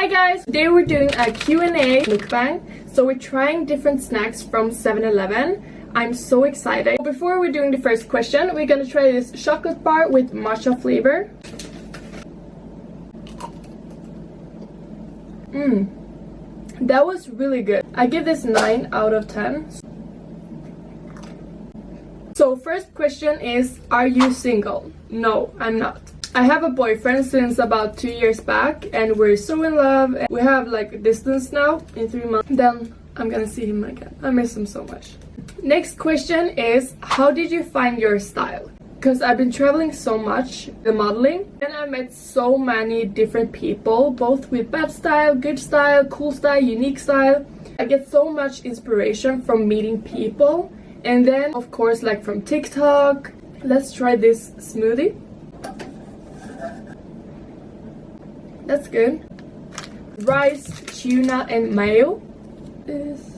Hi guys! Today we're doing a Q&A mukbang. So we're trying different snacks from 7-Eleven. I'm so excited. Before we're doing the first question, we're gonna try this chocolate bar with matcha flavor. That was really good. I give this 9 out of 10. So first question is, are you single? No, I'm not. I have a boyfriend since about 2 years back and we're so in love. We have like a distance now in 3 months. Then I'm gonna see him again. I miss him so much. Next question is, how did you find your style? Because I've been traveling so much, the modeling, and I met so many different people, both with bad style, good style, cool style, unique style. I get so much inspiration from meeting people, and then of course like from TikTok. Let's try this smoothie. That's good. Rice, tuna, and mayo. It's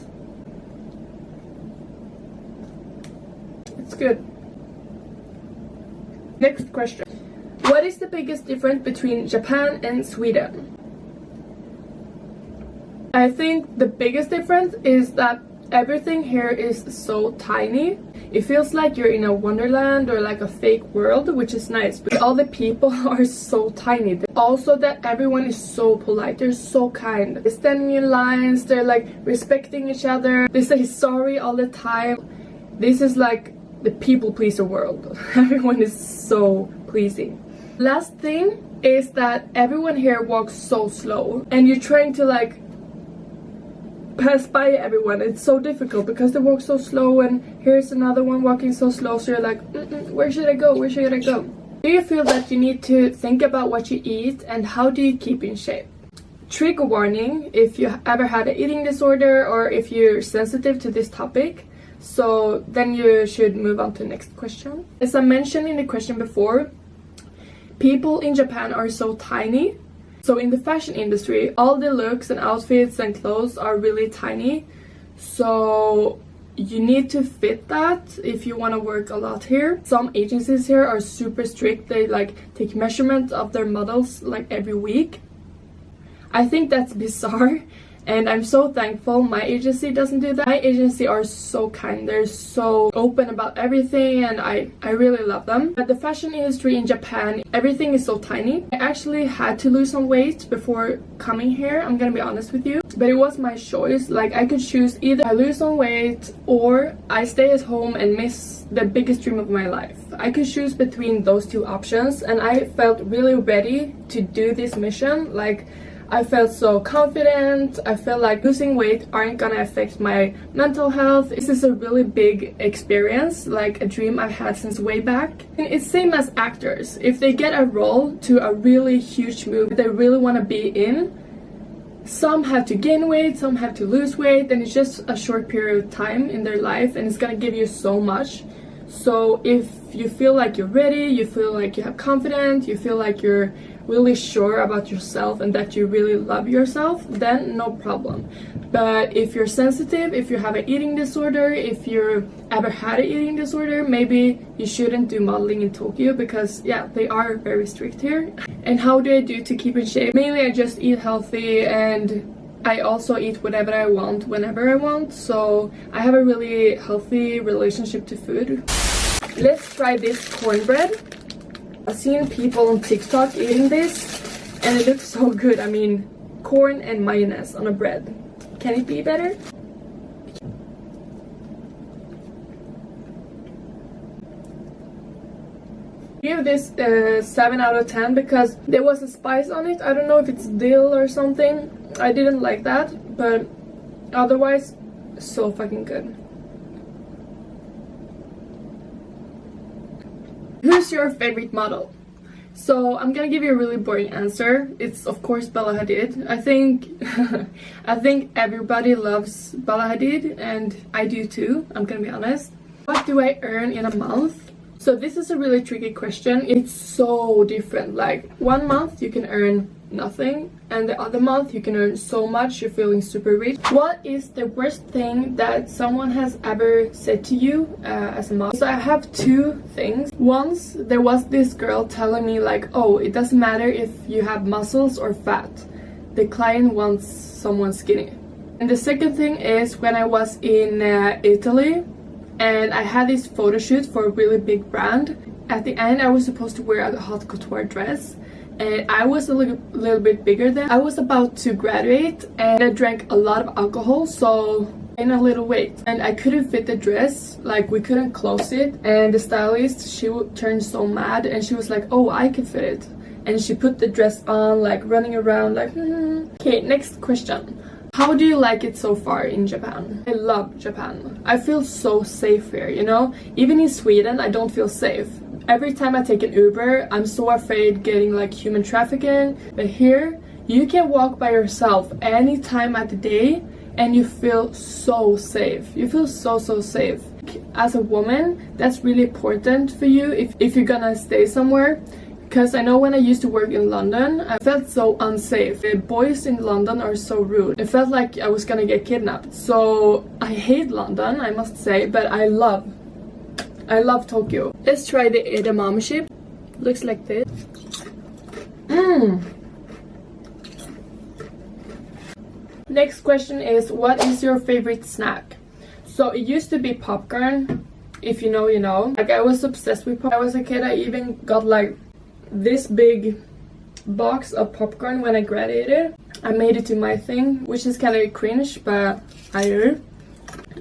good. Next question. What is the biggest difference between Japan and Sweden? I think the biggest difference is that everything here is so tiny. It feels like you're in a wonderland or like a fake world, which is nice, but all the people are so tiny. Also that everyone is so polite, they're so kind. They're standing in lines, they're like respecting each other, they say sorry all the time. This is like the people pleaser world. Everyone is so pleasing. Last thing is that everyone here walks so slow and you're trying to like pass by everyone. It's so difficult because they walk so slow, and here's another one walking so slow, so you're like, where should I go? Where should I go? Do you feel that you need to think about what you eat, and how do you keep in shape? Trigger warning if you ever had an eating disorder or if you're sensitive to this topic. So then you should move on to the next question. As I mentioned in the question before, people in Japan are so tiny. So in the fashion industry, all the looks and outfits and clothes are really tiny. So you need to fit that if you want to work a lot here. Some agencies here are super strict. They like take measurements of their models like every week. I think that's bizarre. And I'm so thankful my agency doesn't do that. My agency are so kind. They're so open about everything and I really love them. But the fashion industry in Japan, everything is so tiny. I actually had to lose some weight before coming here, I'm gonna be honest with you. But it was my choice. Like I could choose either I lose some weight or I stay at home and miss the biggest dream of my life. I could choose between those two options and I felt really ready to do this mission. Like I felt so confident. I felt like losing weight aren't gonna affect my mental health. This is a really big experience, like a dream I've had since way back. And it's same as actors. If they get a role to a really huge movie they really want to be in, some have to gain weight, some have to lose weight, and it's just a short period of time in their life and it's gonna give you so much. So if you feel like you're ready, you feel like you have confidence, you feel like you're really sure about yourself and that you really love yourself, then no problem. But if you're sensitive, if you have an eating disorder, if you ever had an eating disorder, maybe you shouldn't do modeling in Tokyo because yeah, they are very strict here. And how do I do to keep in shape? Mainly I just eat healthy and I also eat whatever I want whenever I want. So I have a really healthy relationship to food. Let's try this cornbread. I've seen people on TikTok eating this and it looks so good. I mean, corn and mayonnaise on a bread. Can it be better? Give this 7 out of 10 because there was a spice on it. I don't know if it's dill or something. I didn't like that, but otherwise so fucking good. Who's your favorite model? So I'm gonna give you a really boring answer. It's of course Bella Hadid. I think I think everybody loves Bella Hadid and I do too, I'm gonna be honest. What do I earn in a month? So this is a really tricky question. It's so different. Like 1 month you can earn nothing and the other month you can earn so much, you're feeling super rich. What is the worst thing that someone has ever said to you as a mom? So I have 2 things. Once there was this girl telling me like, oh, it doesn't matter if you have muscles or fat, the client wants someone skinny. And the second thing is when I was in Italy and I had this photo shoot for a really big brand. At the end I was supposed to wear a haute couture dress, and I was a little bit bigger then. I was about to graduate and I drank a lot of alcohol, so I gained a little weight and I couldn't fit the dress, like we couldn't close it, and the stylist, she turned so mad and she was like, oh, I can fit it, and she put the dress on, like running around like Okay, next question. How do you like it so far in Japan? I love Japan. I feel so safe here, you know? Even in Sweden, I don't feel safe. Every time I take an Uber, I'm so afraid getting like human trafficking. But here, you can walk by yourself any time at the day and you feel so safe. You feel so safe. As a woman, that's really important for you if you're gonna stay somewhere. Because I know when I used to work in London, I felt so unsafe. The boys in London are so rude. It felt like I was gonna get kidnapped. So I hate London, I must say, but I love Tokyo. Let's try the edamame chip. Looks like this. Next question is, what is your favorite snack? So it used to be popcorn. If you know, you know. Like I was obsessed with popcorn. When I was a kid, I even got like this big box of popcorn when I graduated. I made it to my thing, which is kind of cringe, but I do.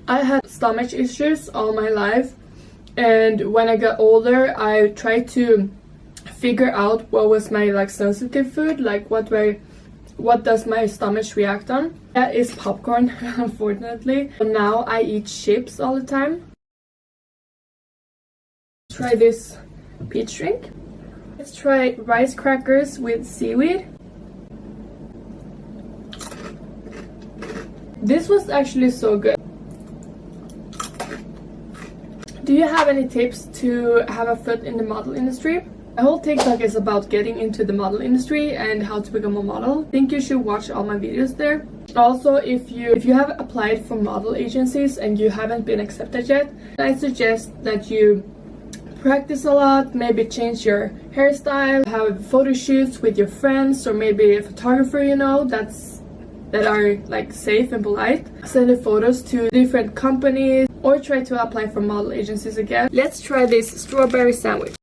I had stomach issues all my life, and when I got older I tried to figure out what was my like sensitive food, like what does my stomach react on. That is popcorn, unfortunately. Now I eat chips all the time. Try this peach drink. Let's try rice crackers with seaweed. This was actually so good. Do you have any tips to have a foot in the model industry? My whole TikTok is about getting into the model industry and how to become a model. I think you should watch all my videos there. Also, if you have applied for model agencies and you haven't been accepted yet, I suggest that you practice a lot, maybe change your hairstyle, have photo shoots with your friends, or maybe a photographer you know that are like safe and polite. Send the photos to different companies or try to apply for model agencies again. Let's try this strawberry sandwich.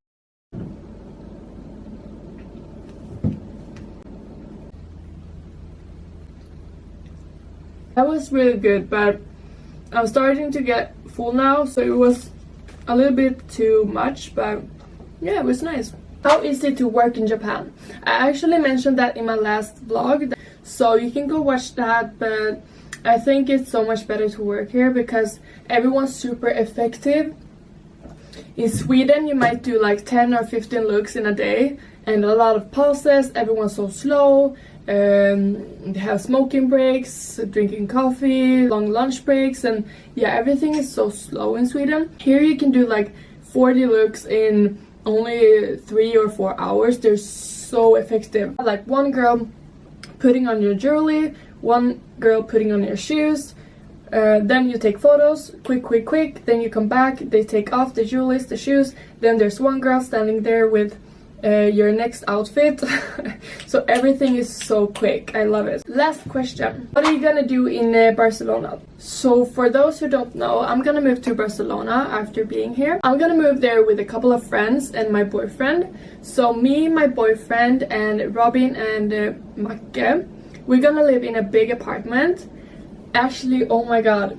That was really good, but I'm starting to get full now, so it was a little bit too much, but yeah, it was nice. How is it to work in Japan? I actually mentioned that in my last vlog, so you can go watch that, but I think it's so much better to work here because everyone's super effective. In Sweden, you might do like 10 or 15 looks in a day and a lot of pauses. Everyone's so slow. They have smoking breaks, drinking coffee, long lunch breaks, and yeah, everything is so slow in Sweden. Here you can do like 40 looks in only 3 or 4 hours. They're so effective. Like one girl putting on your jewelry, one girl putting on your shoes, then you take photos, quick, then you come back, they take off the jewelry, the shoes, then there's one girl standing there with your next outfit. So everything is so quick. I love it. Last question. What are you gonna do in Barcelona? So for those who don't know, I'm gonna move to Barcelona after being here. I'm gonna move there with a couple of friends and my boyfriend. So me, my boyfriend, and Robin and Macke, we're gonna live in a big apartment. Actually, oh my god.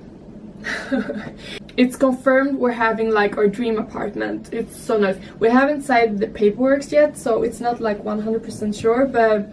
It's confirmed we're having like our dream apartment. It's so nice. We haven't signed the paperwork yet, so it's not like 100% sure, but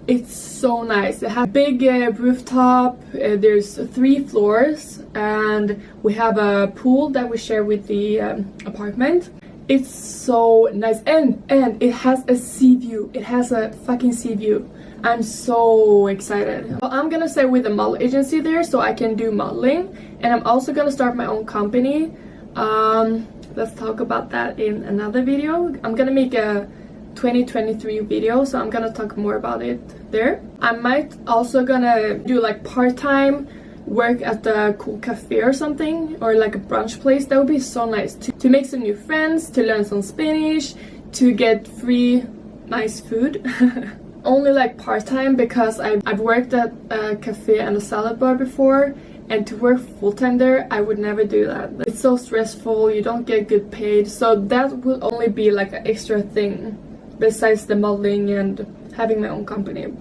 it's so nice. It has a big rooftop, there's 3 floors, and we have a pool that we share with the apartment. It's so nice, and it has a sea view. It has a fucking sea view. I'm so excited. Well, I'm gonna stay with a model agency there so I can do modeling, and I'm also gonna start my own company. Let's talk about that in another video. I'm gonna make a 2023 video, so I'm gonna talk more about it there. I might also gonna do like part-time work at a cool cafe or something, or like a brunch place. That would be so nice to make some new friends, to learn some Spanish, to get free nice food. only like part-time because I've worked at a cafe and a salad bar before, and to work full-time there, I would never do that. It's so stressful, you don't get good paid, so that would only be like an extra thing besides the modeling and having my own company.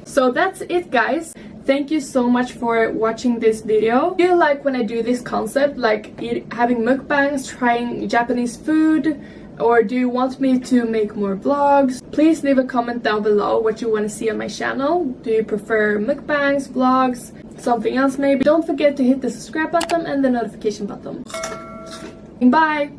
So that's it, guys. Thank you so much for watching this video. Do you like when I do this concept, like having mukbangs, trying Japanese food, or do you want me to make more vlogs? Please leave a comment down below what you want to see on my channel. Do you prefer mukbangs, vlogs, something else maybe? Don't forget to hit the subscribe button and the notification button. Bye!